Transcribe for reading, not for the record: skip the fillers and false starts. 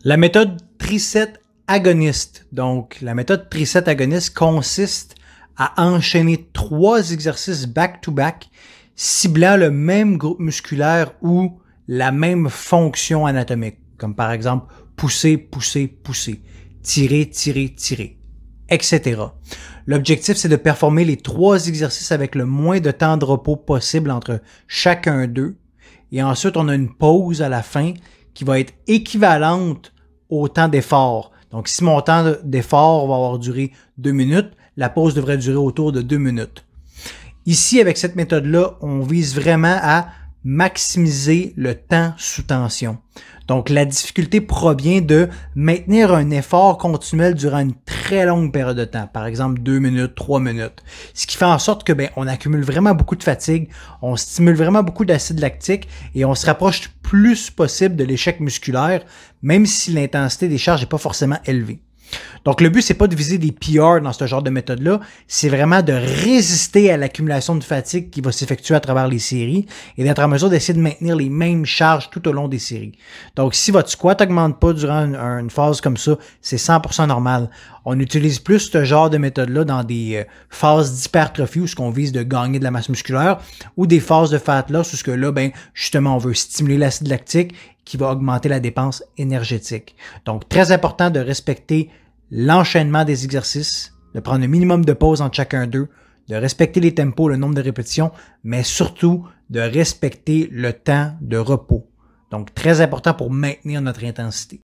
La méthode Triset agoniste. Donc, la méthode Triset agoniste consiste à enchaîner 3 exercices back-to-back ciblant le même groupe musculaire ou la même fonction anatomique, comme par exemple pousser, pousser, pousser, tirer, tirer, tirer, etc. L'objectif, c'est de performer les 3 exercices avec le moins de temps de repos possible entre chacun d'eux. Et ensuite, on a une pause à la fin qui va être équivalente au temps d'effort. Donc, si mon temps d'effort va avoir duré 2 minutes, la pause devrait durer autour de 2 minutes. Ici, avec cette méthode-là, on vise vraiment à maximiser le temps sous tension. Donc, la difficulté provient de maintenir un effort continuel durant une très longue période de temps, par exemple 2 minutes, 3 minutes. Ce qui fait en sorte que on accumule vraiment beaucoup de fatigue, on stimule vraiment beaucoup d'acide lactique et on se rapproche le plus possible de l'échec musculaire, même si l'intensité des charges n'est pas forcément élevée. Donc, le but, c'est pas de viser des PR dans ce genre de méthode-là, c'est vraiment de résister à l'accumulation de fatigue qui va s'effectuer à travers les séries et d'être en mesure d'essayer de maintenir les mêmes charges tout au long des séries. Donc, si votre squat n'augmente pas durant une phase comme ça, c'est 100% normal. On utilise plus ce genre de méthode-là dans des phases d'hypertrophie où ce qu'on vise de gagner de la masse musculaire ou des phases de fat loss où ce que là, justement, on veut stimuler l'acide lactique qui va augmenter la dépense énergétique. Donc, très important de respecter l'enchaînement des exercices, de prendre un minimum de pause entre chacun d'eux, de respecter les tempos, le nombre de répétitions, mais surtout de respecter le temps de repos. Donc, très important pour maintenir notre intensité.